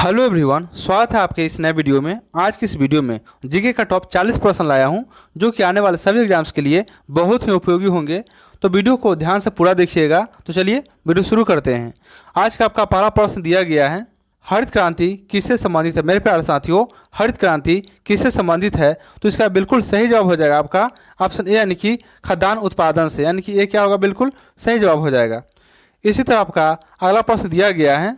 Hello everyone, स्वागत है आपके इस नए वीडियो में। आज की इस वीडियो में जीके का टॉप 40 प्रश्न लाया हूं जो कि आने वाले सभी एग्जाम्स के लिए बहुत ही उपयोगी होंगे। तो वीडियो को ध्यान से पूरा देखिएगा। तो चलिए वीडियो शुरू करते हैं। आज का आपका पहला प्रश्न दिया गया है, हरित क्रांति किससे संबंधित है। मेरे प्यारे साथियों, हरित क्रांति किससे संबंधित है? तो इसका बिल्कुल सही जवाब हो जाएगा आपका ऑप्शन ए, यानी कि खाद्यान्न उत्पादन से, यानी कि ये क्या होगा, बिल्कुल सही जवाब हो जाएगा। इसी तरह आपका अगला प्रश्न दिया गया है,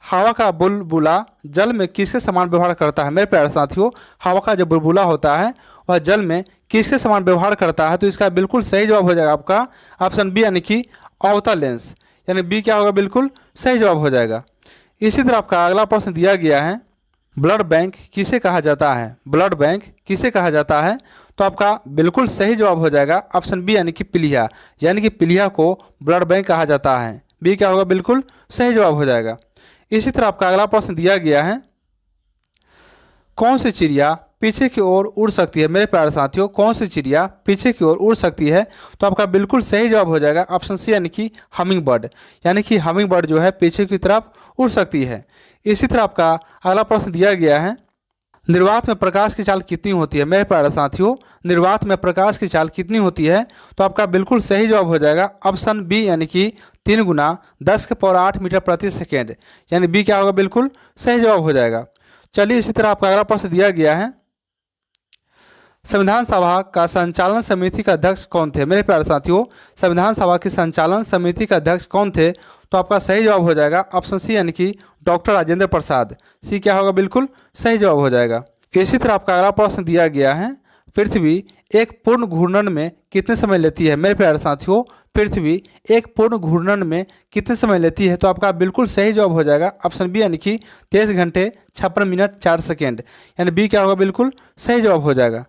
हवा का बुलबुला जल में किसके समान व्यवहार करता है। मेरे प्यारे साथियों, हवा का जो बुलबुला होता है वह जल में किसके समान व्यवहार करता है? तो इसका बिल्कुल सही जवाब हो जाएगा आपका ऑप्शन बी, यानी कि अवतल लेंस, यानी बी क्या होगा, बिल्कुल सही जवाब हो जाएगा। इसी तरह आपका अगला प्रश्न दिया गया है, ब्लड बैंक किसे कहा जाता है। ब्लड बैंक किसे कहा जाता है? तो आपका बिल्कुल सही जवाब हो जाएगा ऑप्शन बी, यानी कि पीलिया, यानी कि पीलिया को ब्लड बैंक कहा जाता है। बी क्या होगा, बिल्कुल सही जवाब हो जाएगा। इसी तरह आपका अगला प्रश्न दिया गया है, कौन सी चिड़िया पीछे की ओर उड़ सकती है। मेरे प्यारे साथियों, कौन सी चिड़िया पीछे की ओर उड़ सकती है? तो आपका बिल्कुल सही जवाब हो जाएगा ऑप्शन सी, यानी कि हमिंग बर्ड, यानी कि हमिंग बर्ड जो है पीछे की तरफ उड़ सकती है। इसी तरह आपका अगला प्रश्न दिया गया है, निर्वात में प्रकाश की चाल कितनी होती है। मेरे प्यारे साथियों, निर्वात में प्रकाश की चाल कितनी होती है? तो आपका बिल्कुल सही जवाब हो जाएगा ऑप्शन बी, यानी कि 3 गुना 10⁸ मीटर प्रति सेकेंड, यानी बी क्या होगा, बिल्कुल सही जवाब हो जाएगा। चलिए इसी तरह आपका अगला प्रश्न दिया गया है, संविधान सभा का संचालन समिति का अध्यक्ष कौन थे। मेरे प्यारे साथियों, संविधान सभा की संचालन समिति का अध्यक्ष कौन थे? तो आपका सही जवाब हो जाएगा ऑप्शन सी, यानी कि डॉक्टर राजेंद्र प्रसाद। सी क्या होगा, बिल्कुल सही जवाब हो जाएगा। इसी तरह आपका अगला प्रश्न दिया गया है, पृथ्वी एक पूर्ण घूर्णन में कितने समय लेती है। मेरे प्यारे साथियों, पृथ्वी एक पूर्ण घूर्णन में कितने समय लेती है? तो आपका बिल्कुल सही जवाब हो जाएगा ऑप्शन बी, यानी कि 23 घंटे 56 मिनट 4 सेकेंड, यानी बी क्या होगा, बिल्कुल सही जवाब हो जाएगा।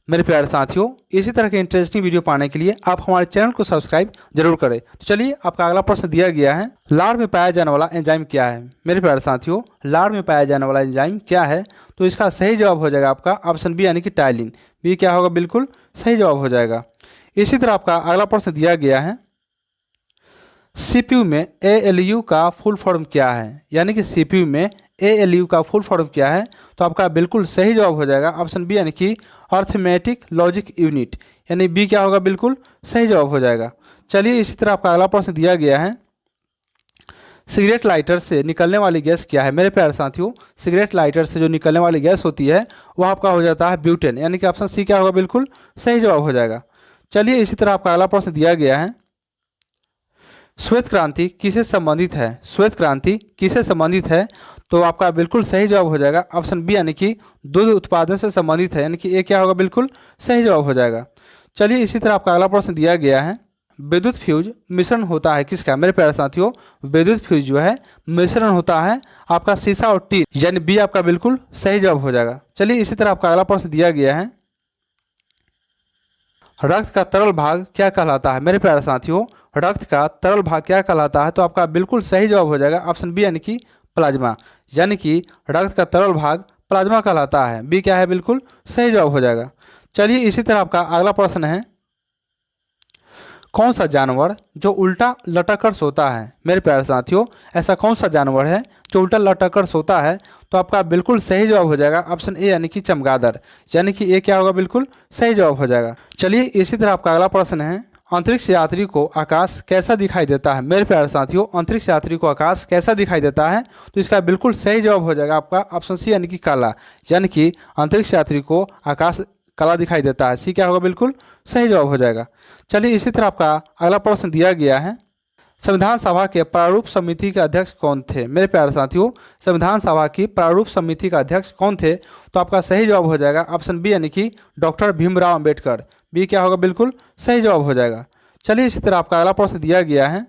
मेरे प्यारे साथियों, इसी तरह के इंटरेस्टिंग वीडियो पाने के लिए आप हमारे चैनल को सब्सक्राइब जरूर करें। तो चलिए आपका अगला प्रश्न दिया गया है, लार में पाया जाने वाला एंजाइम क्या है। मेरे प्यारे साथियों, लार में पाया जाने वाला एंजाइम क्या है? तो इसका सही जवाब हो जाएगा आपका ऑप्शन बी, यानी कि टाइलिन। बी क्या होगा, बिल्कुल सही जवाब हो जाएगा। इसी तरह आपका अगला प्रश्न दिया गया है, सीपीयू में एएलयू का फुल फॉर्म क्या है, यानी कि सीपीयू में एएलयू का फुल फॉर्म क्या है? तो आपका बिल्कुल सही जवाब हो जाएगा ऑप्शन बी, यानी कि अर्थमेटिक लॉजिक यूनिट, यानी बी क्या होगा, बिल्कुल सही जवाब हो जाएगा। चलिए इसी तरह आपका अगला प्रश्न दिया गया है, सिगरेट लाइटर से निकलने वाली गैस क्या है। मेरे प्यारे साथियों, सिगरेट लाइटर से जो निकलने वाली गैस होती है वह आपका हो जाता है ब्यूटेन, यानी कि ऑप्शन सी क्या होगा, बिल्कुल सही जवाब हो जाएगा। चलिए इसी तरह आपका अगला प्रश्न दिया गया है, श्वेत क्रांति किससे संबंधित है। श्वेत क्रांति किससे संबंधित है? तो आपका बिल्कुल सही जवाब हो जाएगा ऑप्शन बी, यानी कि दूध उत्पादन से संबंधित है, यानी कि ये क्या होगा, बिल्कुल सही जवाब हो जाएगा। चलिए इसी तरह आपका अगला प्रश्न दिया गया है, विद्युत फ्यूज मिश्रण होता है किसका। मेरे प्यारे साथियों, विद्युत फ्यूज जो है मिश्रण होता है आपका सीसा और टीन, यानी बी आपका बिल्कुल सही जवाब हो जाएगा। चलिए इसी तरह आपका अगला प्रश्न दिया गया है, रक्त का तरल भाग क्या कहलाता है। मेरे प्यारे साथियों, रक्त का तरल भाग क्या कहलाता है? तो आपका बिल्कुल सही जवाब हो जाएगा ऑप्शन बी, यानी कि प्लाज्मा, यानी कि रक्त का तरल भाग प्लाज्मा कहलाता है। बी क्या है, बिल्कुल सही जवाब हो जाएगा। चलिए इसी तरह आपका अगला प्रश्न है, कौन सा जानवर जो उल्टा लटक कर सोता है। मेरे प्यारे साथियों, ऐसा कौन सा जानवर है जो उल्टा लटक कर सोता है? तो आपका बिल्कुल सही जवाब हो जाएगा ऑप्शन ए, यानी कि चमगादड़, यानी कि ये क्या होगा, बिल्कुल सही जवाब हो जाएगा। चलिए इसी तरह आपका अगला प्रश्न है, अंतरिक्ष यात्री को आकाश कैसा दिखाई देता है। मेरे प्यारे साथियों, अंतरिक्ष यात्री को आकाश कैसा दिखाई देता है? तो इसका बिल्कुल सही जवाब हो जाएगा आपका ऑप्शन सी, यानी कि काला, यानी कि अंतरिक्ष यात्री को आकाश काला दिखाई देता है। सी क्या होगा, बिल्कुल सही जवाब हो जाएगा। चलिए इसी तरह आपका अगला प्रश्न दिया गया है, संविधान सभा के प्रारूप समिति के अध्यक्ष कौन थे। मेरे प्यारे साथियों, संविधान सभा की प्रारूप समिति का अध्यक्ष कौन थे? तो आपका सही जवाब हो जाएगा ऑप्शन बी, यानी कि डॉक्टर भीमराव अंबेडकर। बी क्या होगा, बिल्कुल सही जवाब हो जाएगा। चलिए इसी तरह आपका अगला प्रश्न दिया गया है,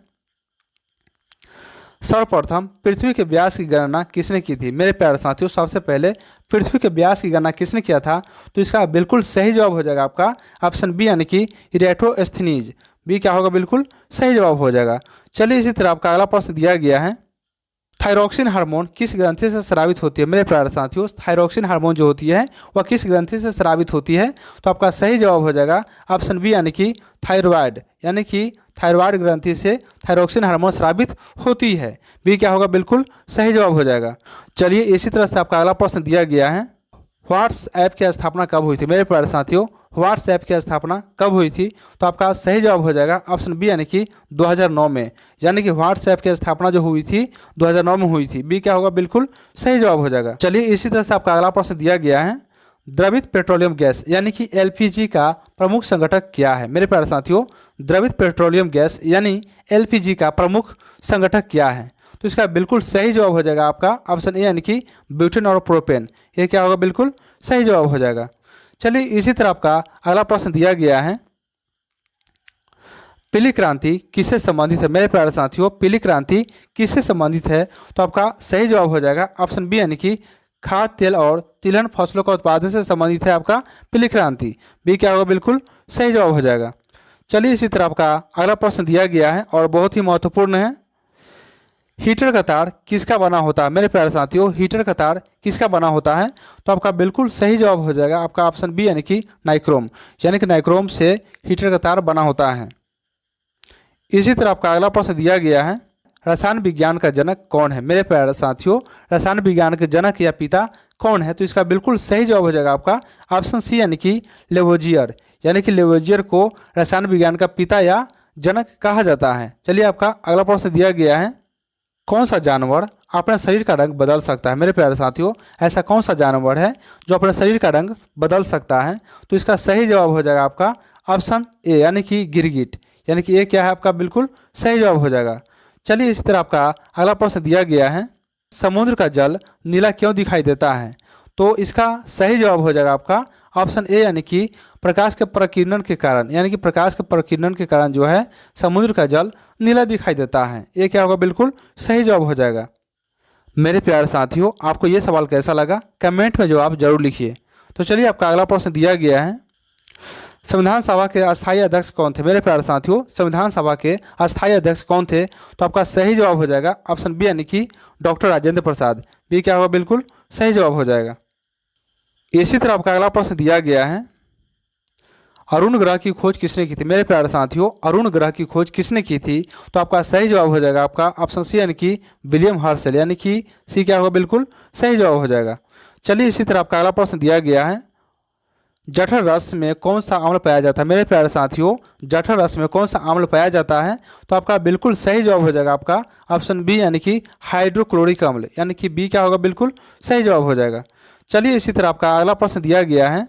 सर्वप्रथम पृथ्वी के व्यास की गणना किसने की थी। मेरे प्यारे साथियों, सबसे पहले पृथ्वी के व्यास की गणना किसने किया था? तो इसका बिल्कुल सही जवाब हो जाएगा आपका ऑप्शन बी, यानी कि इरेटोस्थनीज। बी क्या होगा, बिल्कुल सही जवाब हो जाएगा। चलिए इसी तरह आपका अगला प्रश्न दिया गया है, थायरॉक्सिन हार्मोन किस ग्रंथि से स्रावित होती है मेरे प्यारे साथियों? थायरॉक्सिन हार्मोन जो होती है वह किस ग्रंथि से स्रावित होती है? तो आपका सही जवाब हो जाएगा ऑप्शन बी यानी कि थायरॉयड, यानी कि थायरॉयड ग्रंथि से थायरॉक्सिन हार्मोन स्रावित होती है। बी क्या होगा? बिल्कुल सही जवाब हो जाएगा। चलिए इसी तरह से आपका अगला प्रश्न दिया गया है, व्हाट्सएप की स्थापना कब हुई थी मेरे प्यारे साथियों? व्हाट्सएप की स्थापना कब हुई थी? तो आपका सही जवाब हो जाएगा ऑप्शन बी यानी कि 2009 में, यानी कि व्हाट्सएप की स्थापना जो हुई थी 2009 में हुई थी। बी क्या होगा? बिल्कुल सही जवाब हो जाएगा। चलिए इसी तरह से आपका अगला प्रश्न दिया गया है, द्रवित पेट्रोलियम गैस यानी कि एलपीजी का प्रमुख संगठक क्या है मेरे प्यारे साथियों? द्रवित पेट्रोलियम गैस यानी एलपीजी का प्रमुख संगठक क्या है? तो इसका बिल्कुल सही जवाब हो जाएगा आपका ऑप्शन ए यानी कि ब्यूटेन और प्रोपेन। ये क्या होगा? बिल्कुल सही जवाब हो जाएगा। चलिए इसी तरह आपका अगला प्रश्न दिया गया है, पीली क्रांति किससे संबंधित है मेरे प्यारे साथियों? पीली क्रांति किससे संबंधित है? तो आपका सही जवाब हो जाएगा ऑप्शन बी यानी कि खाद्य तेल और तिलहन फसलों का उत्पादन से संबंधित है आपका पीली क्रांति। बी क्या होगा? बिल्कुल सही जवाब हो जाएगा। चलिए इसी तरह आपका अगला प्रश्न दिया गया है और बहुत ही महत्वपूर्ण है, हीटर का तार किसका बना होता है मेरे प्यारे साथियों? हीटर का तार किसका बना होता है? तो आपका बिल्कुल सही जवाब हो जाएगा आपका ऑप्शन बी यानी कि नाइक्रोम, यानी कि नाइक्रोम से हीटर का तार बना होता है। इसी तरह आपका अगला प्रश्न दिया गया है, रसायन विज्ञान का जनक कौन है मेरे प्यारे साथियों? रसायन विज्ञान के जनक या पिता कौन है? तो इसका बिल्कुल सही जवाब हो जाएगा आपका ऑप्शन सी यानी कि लेवोजियर, यानी कि लेवोजियर को रसायन विज्ञान का पिता या जनक कहा जाता है। चलिए आपका अगला प्रश्न दिया गया है, कौन सा जानवर अपने शरीर का रंग बदल सकता है मेरे प्यारे साथियों? ऐसा कौन सा जानवर है जो अपने शरीर का रंग बदल सकता है? तो इसका सही जवाब हो जाएगा आपका ऑप्शन ए यानी कि गिरगिट, यानी कि ये क्या है आपका? बिल्कुल सही जवाब हो जाएगा। चलिए इसी तरह आपका अगला प्रश्न दिया गया है, समुद्र का जल नीला क्यों दिखाई देता है? तो इसका सही जवाब हो जाएगा आपका ऑप्शन ए यानी कि प्रकाश के प्रकीर्णन के कारण, यानी कि प्रकाश के प्रकीर्णन के कारण जो है समुद्र का जल नीला दिखाई देता है। ये क्या होगा? बिल्कुल सही जवाब हो जाएगा। मेरे प्यारे साथियों, आपको ये सवाल कैसा लगा कमेंट में जवाब जरूर लिखिए। तो चलिए आपका अगला प्रश्न दिया गया है, संविधान सभा के अस्थायी अध्यक्ष कौन थे मेरे प्यारे साथियों? संविधान सभा के अस्थायी अध्यक्ष कौन थे? तो आपका सही जवाब हो जाएगा ऑप्शन बी यानी कि डॉक्टर राजेंद्र प्रसाद। बी क्या होगा? बिल्कुल सही जवाब हो जाएगा। इसी तरह आपका अगला प्रश्न दिया गया है, अरुण ग्रह की खोज किसने की थी मेरे प्यारे साथियों? अरुण ग्रह की खोज किसने की थी? तो आपका सही जवाब हो जाएगा आपका ऑप्शन सी यानी कि विलियम हर्शल, यानी कि सी क्या होगा? बिल्कुल सही जवाब हो जाएगा। चलिए इसी तरह आपका अगला प्रश्न दिया गया है, जठर रस में कौन सा अम्ल पाया जाता है मेरे प्यारे साथियों? जठर रस में कौन सा अम्ल पाया जाता है? तो आपका बिल्कुल सही जवाब हो जाएगा आपका ऑप्शन बी यानी कि हाइड्रोक्लोरिक अम्ल, यानी कि बी क्या होगा? बिल्कुल सही जवाब हो जाएगा। चलिए इसी तरह आपका अगला प्रश्न दिया गया है,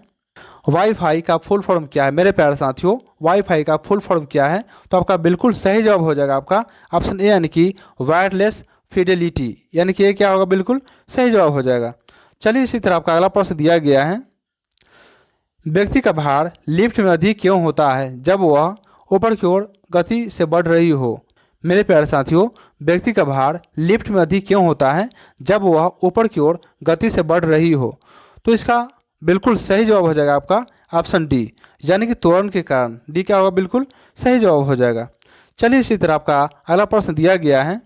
वाईफाई का फुल फॉर्म क्या है मेरे प्यारे साथियों? वाईफाई का फुल फॉर्म क्या है? तो आपका बिल्कुल सही जवाब हो जाएगा आपका ऑप्शन ए यानी कि वायरलेस फिडेलिटी, यानी कि ये क्या होगा? बिल्कुल सही जवाब हो जाएगा। चलिए इसी तरह आपका अगला प्रश्न दिया गया है, व्यक्ति का भार लिफ्ट में अधिक क्यों होता है जब वह ऊपर की ओर गति से बढ़ रही हो मेरे प्यारे साथियों? व्यक्ति का भार लिफ्ट में अधिक क्यों होता है जब वह ऊपर की ओर गति से बढ़ रही हो? तो इसका बिल्कुल सही जवाब हो जाएगा आपका ऑप्शन डी, यानी कि त्वरण के कारण। डी क्या होगा? बिल्कुल सही जवाब हो जाएगा। चलिए इसी तरह आपका अगला प्रश्न दिया गया है,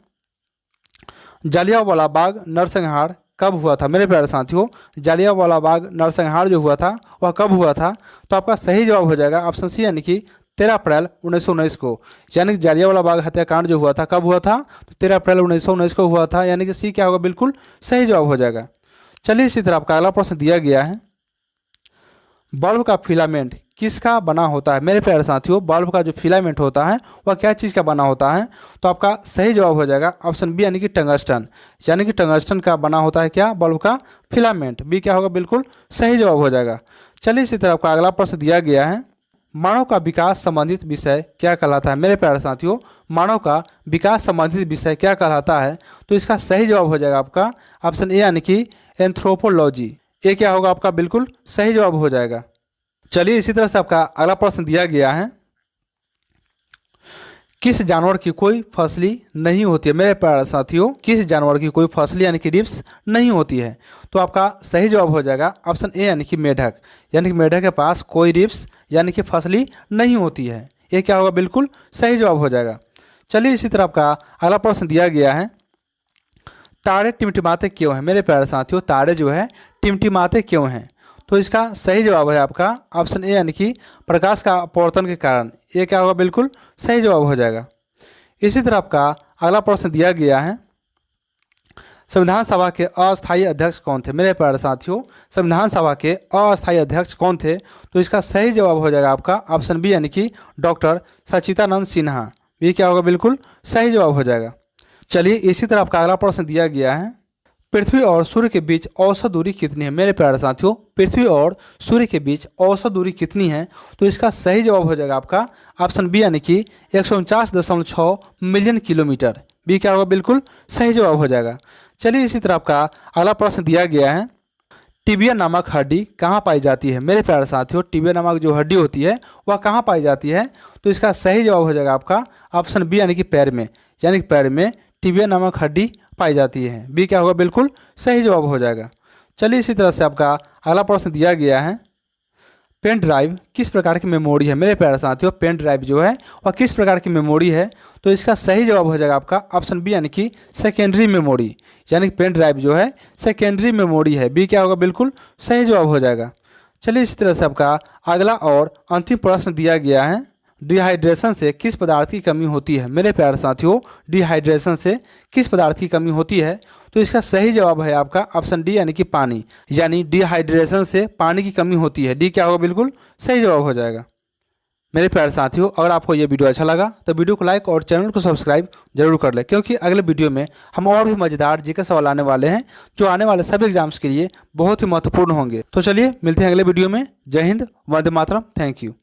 जालियांवाला बाग नरसंहार कब हुआ था मेरे प्यारे साथियों? जालियांवाला बाग नरसंहार जो हुआ था वह कब हुआ था? तो आपका सही जवाब हो जाएगा ऑप्शन सी यानी कि 13 अप्रैल 1919 को, यानी कि जालियांवाला बाग हत्याकांड जो हुआ था कब हुआ था? तो 13 अप्रैल 1919 को हुआ था, यानी कि सी क्या होगा? बिल्कुल सही जवाब हो जाएगा। चलिए इसी तरह आपका अगला प्रश्न दिया गया है, बल्ब का फिलामेंट किसका बना होता है मेरे प्यारे साथियों? बल्ब का जो फिलामेंट होता है वह क्या चीज़ का बना होता है? तो आपका सही जवाब हो जाएगा ऑप्शन बी यानी कि टंगस्टन, यानी कि टंगस्टन का बना होता है क्या? बल्ब का फिलामेंट। बी क्या होगा? बिल्कुल सही जवाब हो जाएगा। चलिए इसी तरह आपका अगला प्रश्न दिया गया है, मानव का विकास संबंधित विषय क्या कहलाता है मेरे प्यारे साथियों? मानव का विकास संबंधित विषय क्या कहलाता है? तो इसका सही जवाब हो जाएगा आपका ऑप्शन ए यानी कि एंथ्रोपोलॉजी। ये क्या होगा? आपका बिल्कुल सही जवाब हो जाएगा। चलिए इसी तरह से आपका अगला प्रश्न दिया गया है, किस जानवर की कोई फसली नहीं होती है मेरे प्यारे साथियों? किस जानवर की कोई फसली यानी कि रिप्स नहीं होती है? तो आपका सही जवाब हो जाएगा ऑप्शन ए यानी कि मेढक, यानी कि मेढक के पास कोई रिप्स यानी कि फसली नहीं होती है। ये क्या होगा? बिल्कुल सही जवाब हो जाएगा। चलिए इसी तरह आपका अगला प्रश्न दिया गया है, तारे टिमटिमाते क्यों हैं? मेरे प्यारे साथियों, तारे जो है टिमटिमाते क्यों हैं? तो इसका सही जवाब है आपका ऑप्शन ए, यानी कि प्रकाश का अपवर्तन के कारण। ये क्या होगा? बिल्कुल सही जवाब हो जाएगा। इसी तरह आपका अगला प्रश्न दिया गया है, संविधान सभा के अस्थायी अध्यक्ष कौन थे? मेरे प्यारे साथियों, संविधान सभा के अस्थायी अध्यक्ष कौन थे? तो इसका सही जवाब हो जाएगा आपका ऑप्शन बी, यानी कि डॉक्टर सच्चिदानंद सिन्हा। ये क्या होगा? बिल्कुल सही जवाब हो जाएगा। चलिए, इसी तरह आपका अगला प्रश्न दिया गया है, पृथ्वी और सूर्य के बीच औसत दूरी कितनी है? मेरे प्यारे साथियों, पृथ्वी और सूर्य के बीच औसत दूरी कितनी है? तो इसका सही जवाब हो जाएगा आपका ऑप्शन बी, यानी कि 149.6 मिलियन किलोमीटर। बी क्या होगा? बिल्कुल सही जवाब हो जाएगा। चलिए, इसी तरह आपका अगला प्रश्न दिया गया है, टिबिया नामक हड्डी कहाँ पाई जाती है? मेरे प्यारे साथियों, टिबिया नामक जो हड्डी होती है वह कहाँ पाई जाती है? तो इसका सही जवाब हो जाएगा आपका ऑप्शन बी, यानी कि पैर में। यानी कि पैर में टिबिया नामक हड्डी पाई जाती है। बी क्या होगा? बिल्कुल सही जवाब हो जाएगा। चलिए, इसी तरह से आपका अगला प्रश्न दिया गया है, पेन ड्राइव किस प्रकार की मेमोरी है? मेरे प्यारे साथियों, पेन ड्राइव जो है वह किस प्रकार की मेमोरी है? तो इसका सही जवाब हो जाएगा आपका ऑप्शन बी, यानी कि सेकेंडरी मेमोरी। यानी कि पेन ड्राइव जो है सेकेंडरी मेमोरी है। बी क्या होगा? बिल्कुल सही जवाब हो जाएगा। चलिए, इसी तरह से आपका अगला और अंतिम प्रश्न दिया गया है, डिहाइड्रेशन से किस पदार्थ की कमी होती है? मेरे प्यारे साथियों, डिहाइड्रेशन से किस पदार्थ की कमी होती है? तो इसका सही जवाब है आपका ऑप्शन डी, यानी कि पानी। यानी डिहाइड्रेशन से पानी की कमी होती है। डी क्या होगा? बिल्कुल सही जवाब हो जाएगा। मेरे प्यारे साथियों, अगर आपको ये वीडियो अच्छा लगा तो वीडियो को लाइक और चैनल को सब्सक्राइब जरूर कर लें, क्योंकि अगले वीडियो में हम और भी मजेदार जीके सवाल आने वाले हैं जो आने वाले सभी एग्जाम्स के लिए बहुत ही महत्वपूर्ण होंगे। तो चलिए, मिलते हैं अगले वीडियो में। जय हिंद, वंदे मातरम, थैंक यू।